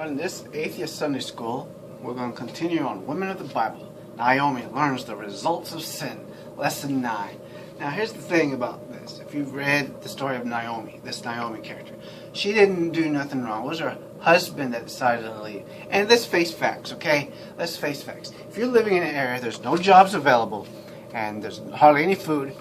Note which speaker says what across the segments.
Speaker 1: On this Atheist Sunday School, we're going to continue on Women of the Bible. Naomi learns the results of sin. Lesson 9. Now here's the thing about this. If you've read the story of Naomi, this Naomi character, she didn't do nothing wrong. It was her husband that decided to leave. And let's face facts, okay? Let's face facts. If you're living in an area, there's no jobs available, and there's hardly any food,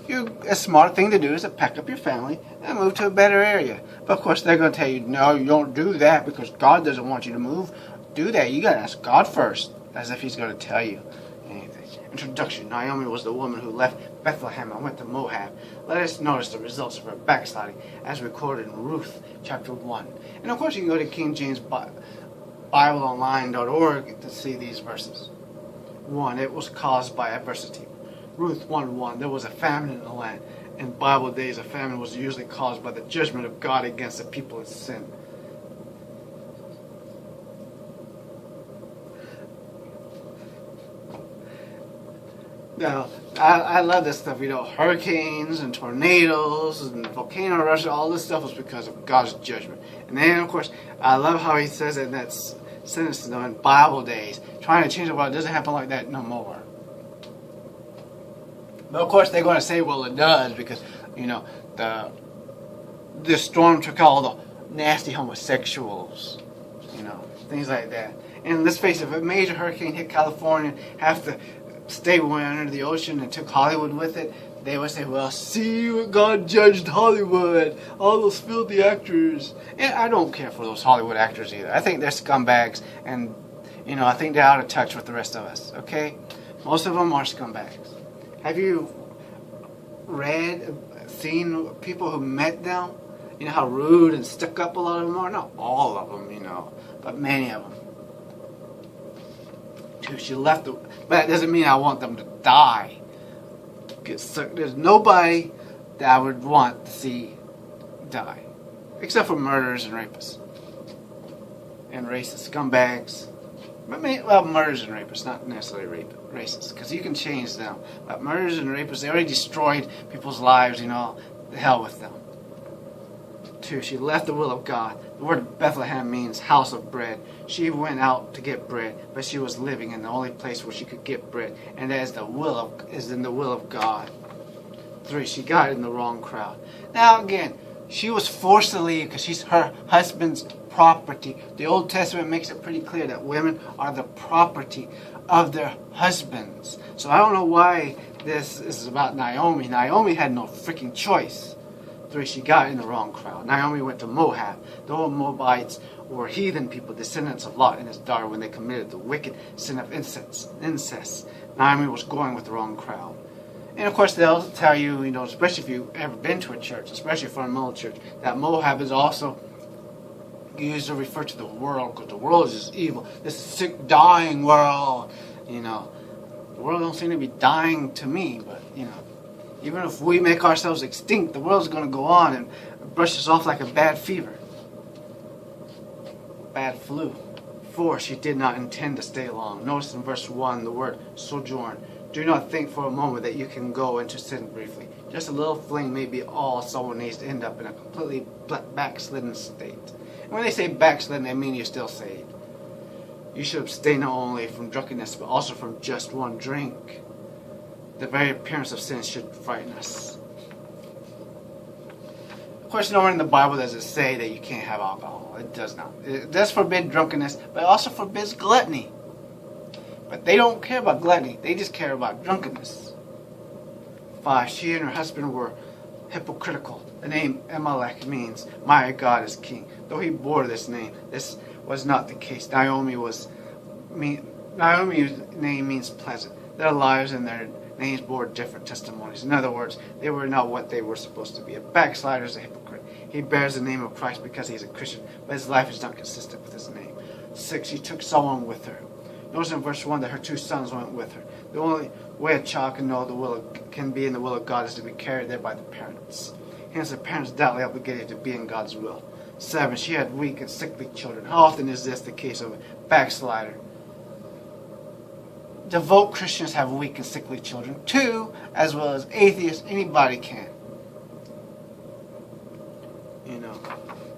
Speaker 1: a smart thing to do is to pack up your family and move to a better area. But of course they're going to tell you, no, you don't do that because God doesn't want you to move. Do that. You got to ask God first, as if He's going to tell you anything. Introduction. Naomi was the woman who left Bethlehem and went to Moab. Let us notice the results of her backsliding as recorded in Ruth chapter 1. And of course you can go to KingJamesBibleOnline.org to see these verses. 1. It was caused by adversity. Ruth 1:1, there was a famine in the land. In Bible days, a famine was usually caused by the judgment of God against the people in sin. Now, I love this stuff, hurricanes and tornadoes and volcano eruptions, all this stuff was because of God's judgment. And then, of course, I love how he says it in that sentence, in Bible days, trying to change the world. It doesn't happen like that no more. But of course they're going to say, well, it does because, the storm took all the nasty homosexuals, things like that. And let's face it, if a major hurricane hit California, half the state went under the ocean and took Hollywood with it, they would say, well, see what God judged Hollywood, all those filthy actors. And I don't care for those Hollywood actors either. I think they're scumbags, and, I think they're out of touch with the rest of us, okay? Most of them are scumbags. Have you seen people who met them? You know how rude and stuck up a lot of them are? Not all of them, but many of them. She left, but that doesn't mean I want them to die. There's nobody that I would want to see die. Except for murderers and rapists. And racist scumbags. Murderers and rapists, not necessarily racists, because you can change them. But murderers and rapists, they already destroyed people's lives, the hell with them. 2, she left the will of God. The word Bethlehem means house of bread. She went out to get bread, but she was living in the only place where she could get bread, and that is in the will of God. 3, she got in the wrong crowd. Now again, she was forced to leave because she's her husband's property. The Old Testament makes it pretty clear that women are the property of their husbands. So I don't know why this is about Naomi. Naomi had no freaking choice. 3, she got in the wrong crowd. Naomi went to Moab. The old Moabites were heathen people, descendants of Lot and his daughter when they committed the wicked sin of incest. Naomi was going with the wrong crowd. And of course they'll tell you, especially if you've ever been to a church, especially a fundamental church, that Moab is also used to refer to the world, because the world is just evil. This sick, dying world, The world don't seem to be dying to me, but, even if we make ourselves extinct, the world's going to go on and brush us off like a bad fever. Bad flu. 4, she did not intend to stay long. Notice in verse 1 the word sojourn. Do not think for a moment that you can go into sin briefly. Just a little fling may be all someone needs to end up in a completely backslidden state. When they say backslidden, they mean you're still saved. You should abstain not only from drunkenness, but also from just one drink. The very appearance of sin should frighten us. Of course, nowhere in the Bible does it say that you can't have alcohol. It does not. It does forbid drunkenness, but it also forbids gluttony. But they don't care about gluttony. They just care about drunkenness. 5, she and her husband were hypocritical. The name Amalek means, my God is king. Though he bore this name, this was not the case. Naomi's name means pleasant. Their lives and their names bore different testimonies. In other words, they were not what they were supposed to be. A backslider is a hypocrite. He bears the name of Christ because he's a Christian, but his life is not consistent with his name. 6, she took someone with her. Notice in verse 1 that her 2 sons went with her. The only way a child can be in the will of God is to be carried there by the parents. Hence, the parents doubly obligated to be in God's will. 7, she had weak and sickly children. How often is this the case of a backslider? Devout Christians have weak and sickly children too, as well as atheists. Anybody can.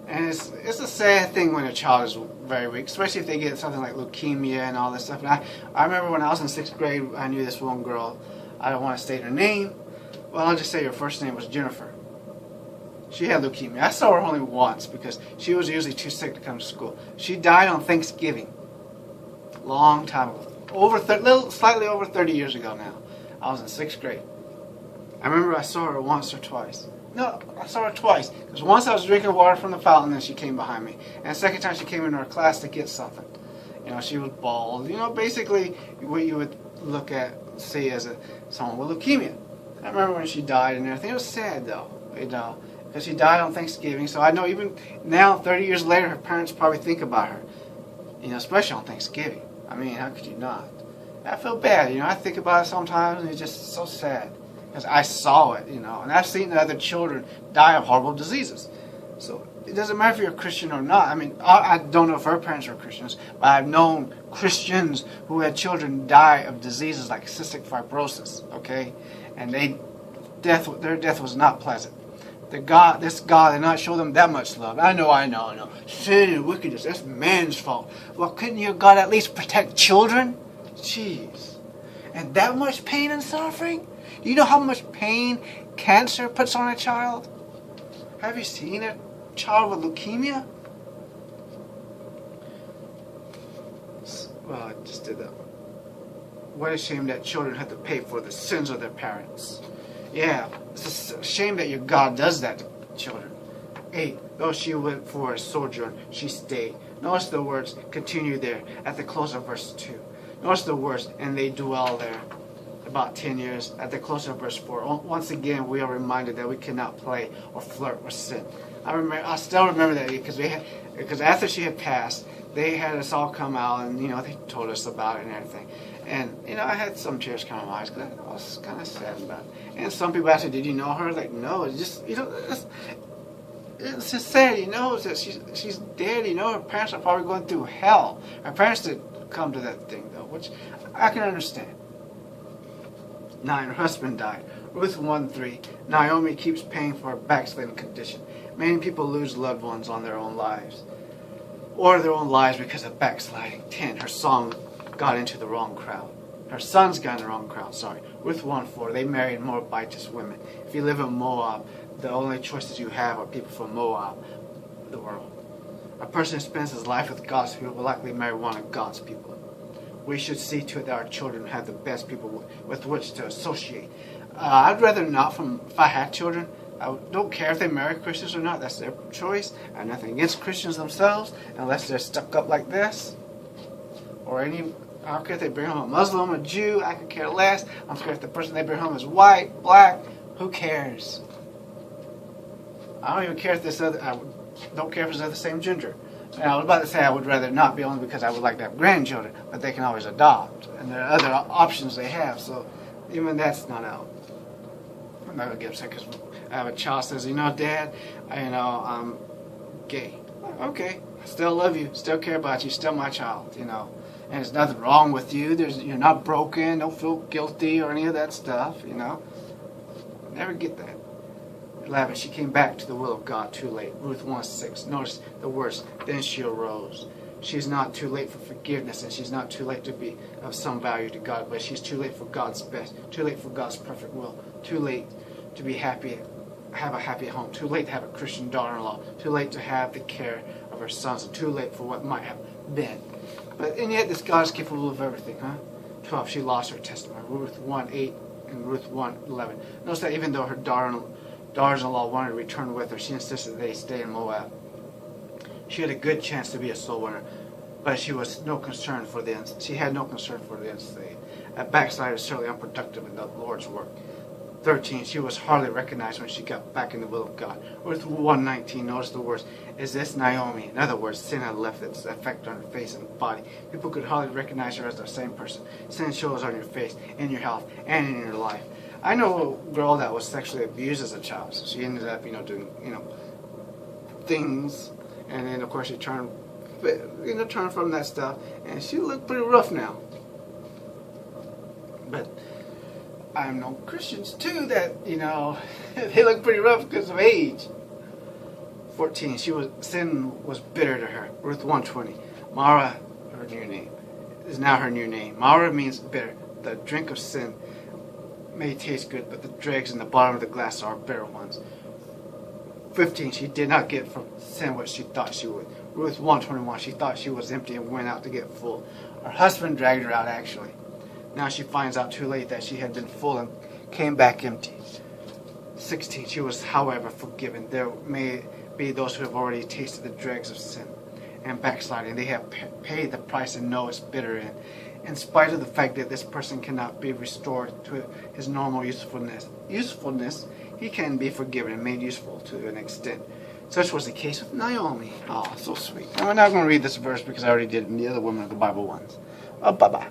Speaker 1: And it's a sad thing when a child is very weak, especially if they get something like leukemia and all this stuff. And I remember when I was in 6th grade, I knew this one girl. I don't want to state her name. Well, I'll just say her first name was Jennifer. She had leukemia. I saw her only once because she was usually too sick to come to school. She died on Thanksgiving. Long time ago. Slightly over 30 years ago now. I was in 6th grade. I remember I saw her once or twice. No, I saw her twice. Because once I was drinking water from the fountain and she came behind me. And the second time she came into our class to get something. You know, she was bald. You know, basically what you would look at, see as someone with leukemia. I remember when she died and everything. It was sad though, you know, because she died on Thanksgiving. So I know even now, 30 years later, her parents probably think about her. You know, especially on Thanksgiving. I mean, how could you not? I feel bad, you know. I think about it sometimes and it's just so sad. Because I saw it, you know, and I've seen other children die of horrible diseases. So it doesn't matter if you're a Christian or not. I mean, I don't know if her parents were Christians, but I've known Christians who had children die of diseases like cystic fibrosis, okay? And their death was not pleasant. This God did not show them that much love. I know. Sin and wickedness, that's man's fault. Well, couldn't your God at least protect children? Jeez. And that much pain and suffering? You know how much pain cancer puts on a child? Have you seen a child with leukemia? Well, I just did that. What a shame that children have to pay for the sins of their parents. Yeah, it's a shame that your God does that to children. 8. Though she went for a sojourn, she stayed. Notice the words continue there at the close of verse 2. Notice the words, and they dwell there. About 10 years at the close of verse 4. Once again, we are reminded that we cannot play or flirt with sin. I still remember that because after she had passed, they had us all come out and, you know, they told us about it and everything. And, you know, I had some tears come in my eyes because I was kind of sad about it. And some people asked me, did you know her? Like, no, it's just, you know, it's just sad, you know, that she's dead, you know, her parents are probably going through hell. Her parents did come to that thing, though, which I can understand. 9. Her husband died. Ruth 1:3. Naomi keeps paying for her backsliding condition. Many people lose loved ones on their own lives. Or their own lives because of backsliding. 10. Her song got into the wrong crowd. Her sons got in the wrong crowd, sorry. Ruth 1:4. They married Moabitess women. If you live in Moab, the only choices you have are people from Moab, the world. A person who spends his life with God's people will likely marry one of God's people. We should see to it that our children have the best people with which to associate. I'd rather not if I had children. I don't care if they marry Christians or not. That's their choice. I have nothing against Christians themselves, unless they're stuck up like this. Or I don't care if they bring home a Muslim, a Jew. I could care less. I don't care if the person they bring home is white, black. Who cares? I don't even care if I don't care if it's of the same gender. And I was about to say I would rather not be, only because I would like to have grandchildren, but they can always adopt. And there are other options they have, so even that's not out. I'm not going to get upset because I have a child says, you know, Dad, I'm gay. Okay, I still love you, still care about you, still my child, you know. And there's nothing wrong with you. You're not broken, don't feel guilty or any of that stuff, you know. Never get that. 11. She came back to the will of God too late. Ruth 1:6. Notice the words. Then she arose. She's not too late for forgiveness, and she's not too late to be of some value to God, but she's too late for God's best. Too late for God's perfect will. Too late to be happy, have a happy home. Too late to have a Christian daughter-in-law. Too late to have the care of her sons. And too late for what might have been. And yet this God is capable of everything, huh? 12. She lost her testimony. Ruth 1:8 and Ruth 1:11. Notice that even though her daughters-in-law wanted to return with her, she insisted they stay in Moab. She had a good chance to be a soul winner, but she had no concern for the unsaved. A backslider is certainly unproductive in the Lord's work. 13. She was hardly recognized when she got back in the will of God. Ruth 1:19. Notice the words. Is this Naomi? In other words, sin had left its effect on her face and body. People could hardly recognize her as the same person. Sin shows on your face, in your health, and in your life. I know a girl that was sexually abused as a child. So she ended up, doing, things. And then, of course, she turned from that stuff. And she looked pretty rough now. But I've known Christians, too, that, they look pretty rough because of age. 14, sin was bitter to her. Ruth 1:20. Mara, her new name, is now her new name. Mara means bitter. The drink of sin may taste good, but the dregs in the bottom of the glass are bitter ones. 15, she did not get from sin what she thought she would. Ruth 1:21, she thought she was empty and went out to get full. Her husband dragged her out actually. Now she finds out too late that she had been full and came back empty. 16, she was however forgiven. There may be those who have already tasted the dregs of sin and backsliding. They have paid the price and know it's bitter. And in spite of the fact that this person cannot be restored to his normal usefulness, he can be forgiven and made useful to an extent. Such was the case with Naomi. Oh, so sweet. And we're not going to read this verse because I already did it in the other Women of the Bible ones. Oh, bye-bye.